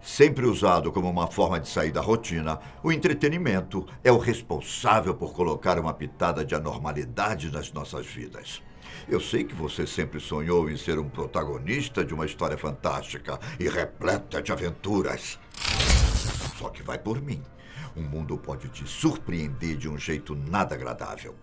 Sempre usado como uma forma de sair da rotina, o entretenimento é o responsável por colocar uma pitada de anormalidade nas nossas vidas. Eu sei que você sempre sonhou em ser um protagonista de uma história fantástica e repleta de aventuras. Só que vai por mim. O mundo pode te surpreender de um jeito nada agradável.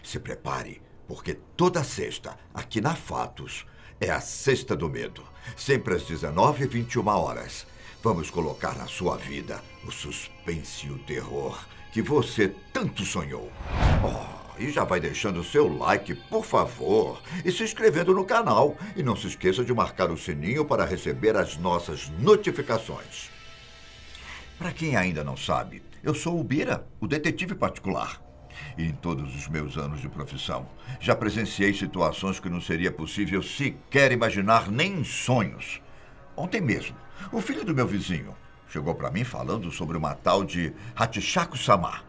Se prepare, porque toda sexta, aqui na Fatos, é a Sexta do Medo. Sempre às 19h21. Vamos colocar na sua vida o suspense e o terror que você tanto sonhou. E já vai deixando o seu like, por favor, e se inscrevendo no canal. E não se esqueça de marcar o sininho para receber as nossas notificações. Para quem ainda não sabe, eu sou o Bira, o detetive particular. E em todos os meus anos de profissão, já presenciei situações que não seria possível sequer imaginar nem em sonhos. Ontem mesmo, o filho do meu vizinho chegou para mim falando sobre uma tal de Hatchaku-sama.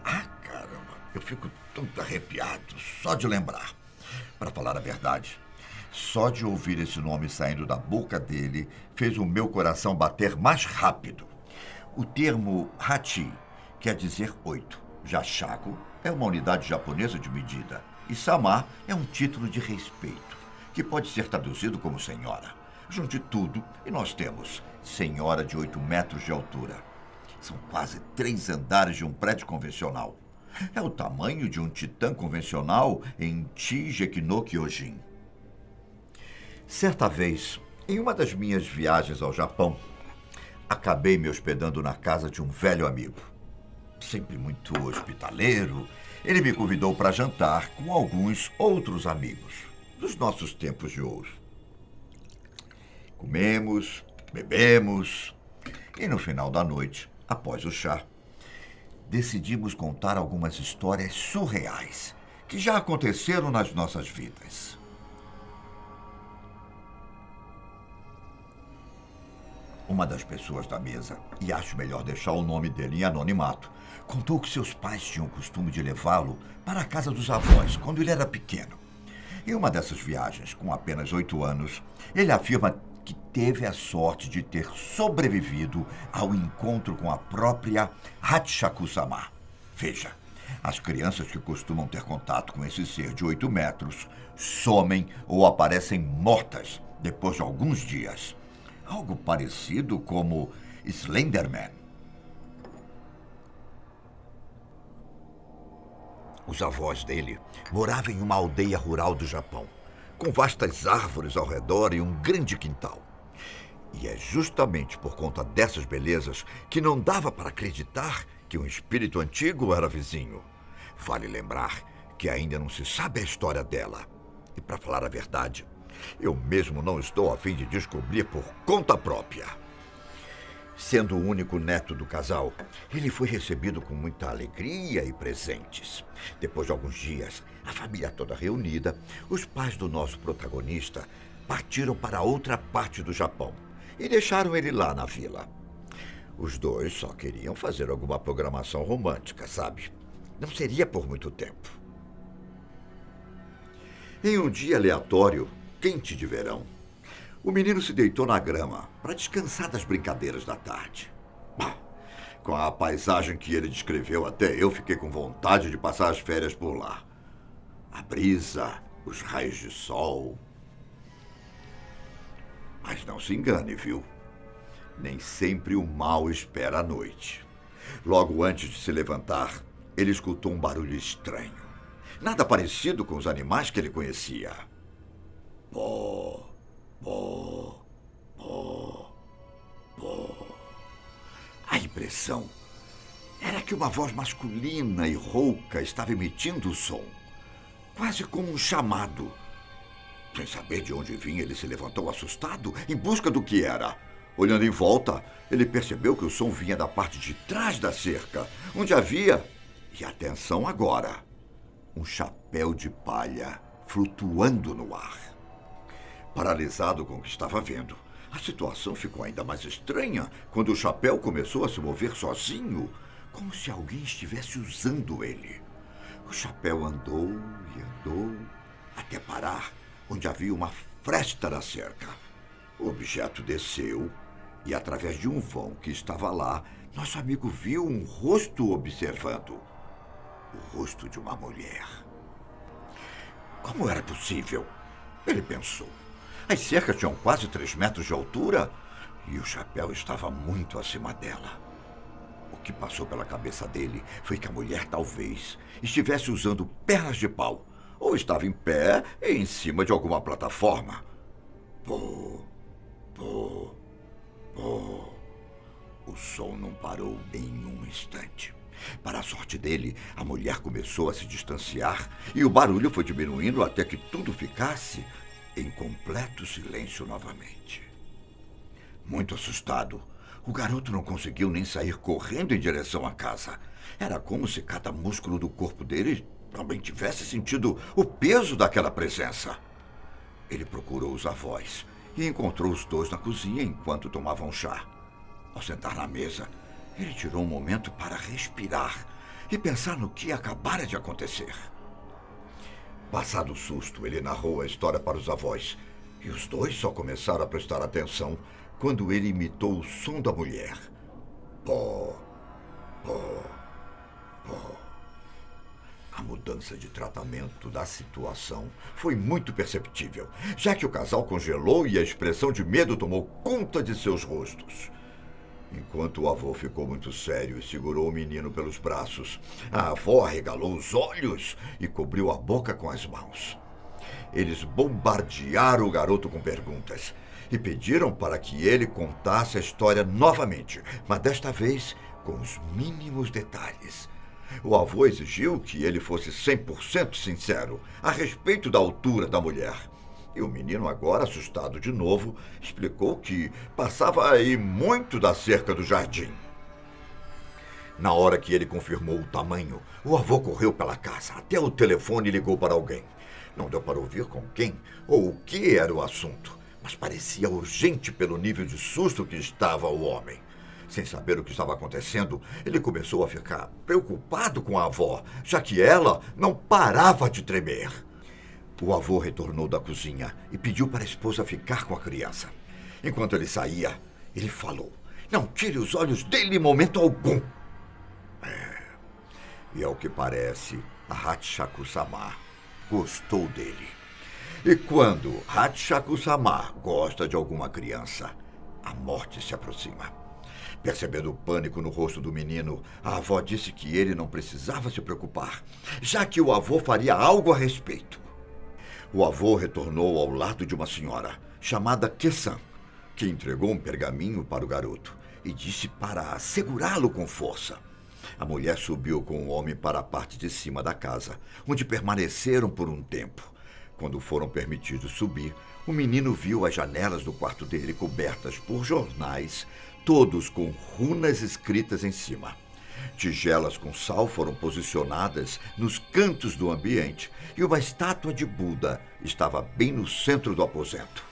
Caramba, eu fico todo arrepiado só de lembrar. Para falar a verdade, só de ouvir esse nome saindo da boca dele fez o meu coração bater mais rápido. O termo Hachi quer dizer 8. Já Shaku é uma unidade japonesa de medida. E Sama é um título de respeito, que pode ser traduzido como senhora. Junte tudo e nós temos senhora de 8 metros de altura. São quase 3 andares de um prédio convencional. É o tamanho de um titã convencional em Shingeki no Kyojin. Certa vez, em uma das minhas viagens ao Japão, acabei me hospedando na casa de um velho amigo. Sempre muito hospitaleiro, ele me convidou para jantar com alguns outros amigos dos nossos tempos de ouro. Comemos, bebemos e no final da noite, após o chá, decidimos contar algumas histórias surreais que já aconteceram nas nossas vidas. Uma das pessoas da mesa, e acho melhor deixar o nome dele em anonimato, contou que seus pais tinham o costume de levá-lo para a casa dos avós quando ele era pequeno. Em uma dessas viagens, com apenas 8 anos, ele afirma que teve a sorte de ter sobrevivido ao encontro com a própria Hatchaku-sama. Veja, as crianças que costumam ter contato com esse ser de 8 metros somem ou aparecem mortas depois de alguns dias. Algo parecido como Slenderman. Os avós dele moravam em uma aldeia rural do Japão, com vastas árvores ao redor e um grande quintal. E é justamente por conta dessas belezas que não dava para acreditar que um espírito antigo era vizinho. Vale lembrar que ainda não se sabe a história dela. E para falar a verdade, eu mesmo não estou a fim de descobrir por conta própria. Sendo o único neto do casal, ele foi recebido com muita alegria e presentes. Depois de alguns dias, a família toda reunida, os pais do nosso protagonista partiram para outra parte do Japão e deixaram ele lá na vila. Os dois só queriam fazer alguma programação romântica, sabe? Não seria por muito tempo. Em um dia aleatório, quente de verão, o menino se deitou na grama para descansar das brincadeiras da tarde. Com a paisagem que ele descreveu, até eu fiquei com vontade de passar as férias por lá. A brisa, os raios de sol. Mas não se engane, viu? Nem sempre o mal espera a noite. Logo antes de se levantar, ele escutou um barulho estranho. Nada parecido com os animais que ele conhecia. Pó, pó, pó, pó. A impressão era que uma voz masculina e rouca estava emitindo o som, quase como um chamado. Sem saber de onde vinha, ele se levantou assustado, em busca do que era. Olhando em volta, ele percebeu que o som vinha da parte de trás da cerca, onde havia, e atenção agora, um chapéu de palha flutuando no ar. Paralisado com o que estava vendo, a situação ficou ainda mais estranha quando o chapéu começou a se mover sozinho, como se alguém estivesse usando ele. O chapéu andou e andou até parar onde havia uma fresta na cerca. O objeto desceu E através de um vão que estava lá, nosso amigo viu um rosto observando. O rosto de uma mulher. Como era possível? Ele pensou. As cercas tinham quase 3 metros de altura e o chapéu estava muito acima dela. O que passou pela cabeça dele foi que a mulher talvez estivesse usando pernas de pau ou estava em pé em cima de alguma plataforma. Pô, pô, pô. O som não parou nem um instante. Para a sorte dele, a mulher começou a se distanciar e o barulho foi diminuindo até que tudo ficasse em completo silêncio novamente. Muito assustado, o garoto não conseguiu nem sair correndo em direção à casa. Era como se cada músculo do corpo dele também tivesse sentido o peso daquela presença. Ele procurou os avós e encontrou os dois na cozinha enquanto tomavam chá. Ao sentar na mesa, ele tirou um momento para respirar e pensar no que acabara de acontecer. Passado o susto, ele narrou a história para os avós e os dois só começaram a prestar atenção quando ele imitou o som da mulher. Pó, pó, pó. A mudança de tratamento da situação foi muito perceptível, já que o casal congelou e a expressão de medo tomou conta de seus rostos. Enquanto o avô ficou muito sério e segurou o menino pelos braços, a avó arregalou os olhos e cobriu a boca com as mãos. Eles bombardearam o garoto com perguntas e pediram para que ele contasse a história novamente, mas desta vez com os mínimos detalhes. O avô exigiu que ele fosse 100% sincero a respeito da altura da mulher. E o menino, agora assustado de novo, explicou que passava aí muito da cerca do jardim. Na hora que ele confirmou o tamanho, o avô correu pela casa, até o telefone ligou para alguém. Não deu para ouvir com quem ou o que era o assunto, mas parecia urgente pelo nível de susto que estava o homem. Sem saber o que estava acontecendo, ele começou a ficar preocupado com a avó, já que ela não parava de tremer. O avô retornou da cozinha e pediu para a esposa ficar com a criança. Enquanto ele saía, ele falou: "Não tire os olhos dele em momento algum." E ao que parece, a Hatchaku-sama gostou dele. E quando Hatchaku-sama gosta de alguma criança, a morte se aproxima. Percebendo o pânico no rosto do menino, a avó disse que ele não precisava se preocupar, já que o avô faria algo a respeito. O avô retornou ao lado de uma senhora, chamada Kesan, que entregou um pergaminho para o garoto e disse para segurá-lo com força. A mulher subiu com o homem para a parte de cima da casa, onde permaneceram por um tempo. Quando foram permitidos subir, o menino viu as janelas do quarto dele cobertas por jornais, todos com runas escritas em cima. Tigelas com sal foram posicionadas nos cantos do ambiente e uma estátua de Buda estava bem no centro do aposento.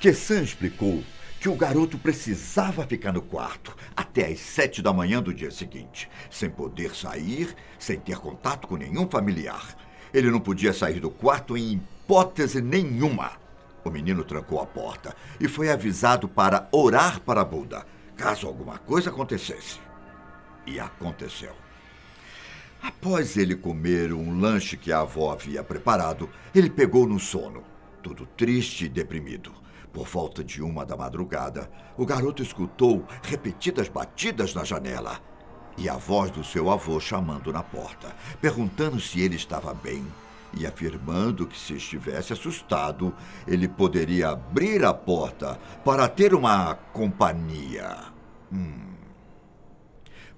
Kesan explicou que o garoto precisava ficar no quarto até às 7 da manhã do dia seguinte, sem poder sair, sem ter contato com nenhum familiar. Ele não podia sair do quarto em hipótese nenhuma. O menino trancou a porta e foi avisado para orar para Buda, caso alguma coisa acontecesse. E aconteceu. Após ele comer um lanche que a avó havia preparado, ele pegou no sono, todo triste e deprimido. Por volta de 1 da madrugada, o garoto escutou repetidas batidas na janela e a voz do seu avô chamando na porta, perguntando se ele estava bem e afirmando que, se estivesse assustado, ele poderia abrir a porta para ter uma companhia.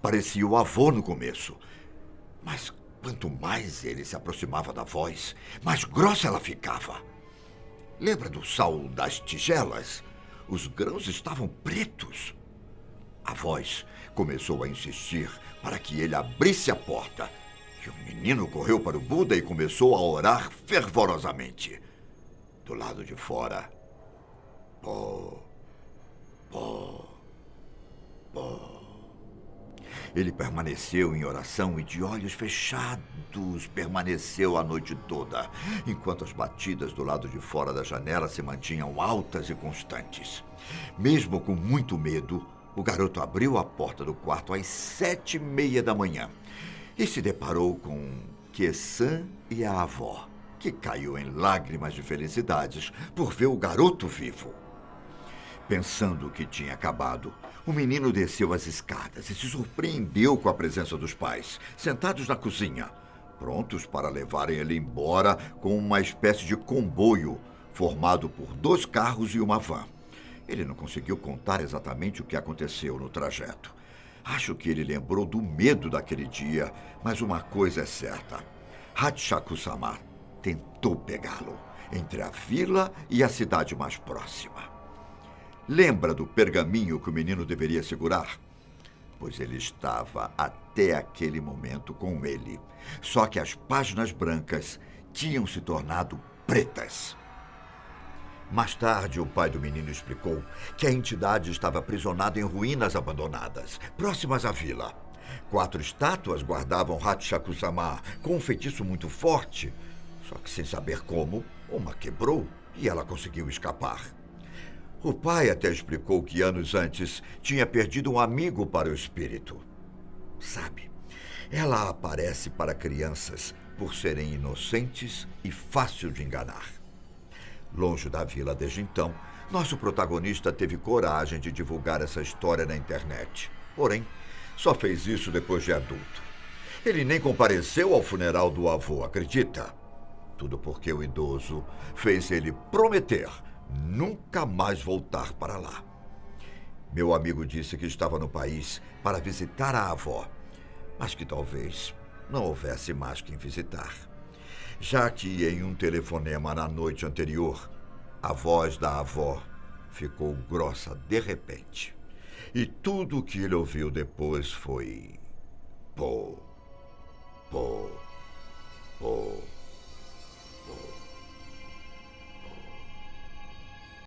Parecia o avô no começo, mas quanto mais ele se aproximava da voz, mais grossa ela ficava. Lembra do sal das tigelas? Os grãos estavam pretos. A voz começou a insistir para que ele abrisse a porta. E o menino correu para o Buda e começou a orar fervorosamente. Do lado de fora, pó, pó, pó. Ele permaneceu em oração e de olhos fechados permaneceu a noite toda, enquanto as batidas do lado de fora da janela se mantinham altas e constantes. Mesmo com muito medo, o garoto abriu a porta do quarto às 7h30 da manhã e se deparou com Kye-san e a avó, que caiu em lágrimas de felicidades por ver o garoto vivo. Pensando que tinha acabado, o menino desceu as escadas e se surpreendeu com a presença dos pais, sentados na cozinha, prontos para levarem ele embora com uma espécie de comboio formado por 2 carros e uma van. Ele não conseguiu contar exatamente o que aconteceu no trajeto. Acho que ele lembrou do medo daquele dia, mas uma coisa é certa. Hatchaku-sama tentou pegá-lo entre a vila e a cidade mais próxima. Lembra do pergaminho que o menino deveria segurar? Pois ele estava até aquele momento com ele. Só que as páginas brancas tinham se tornado pretas. Mais tarde, o pai do menino explicou que a entidade estava aprisionada em ruínas abandonadas, próximas à vila. 4 estátuas guardavam Hatchaku-sama com um feitiço muito forte. Só que, sem saber como, uma quebrou e ela conseguiu escapar. O pai até explicou que anos antes tinha perdido um amigo para o espírito. Sabe, ela aparece para crianças por serem inocentes e fácil de enganar. Longe da vila desde então, nosso protagonista teve coragem de divulgar essa história na internet. Porém, só fez isso depois de adulto. Ele nem compareceu ao funeral do avô, acredita? Tudo porque o idoso fez ele prometer nunca mais voltar para lá. Meu amigo disse que estava no país para visitar a avó, mas que talvez não houvesse mais quem visitar, já que em um telefonema na noite anterior, a voz da avó ficou grossa de repente. E tudo o que ele ouviu depois foi: pô.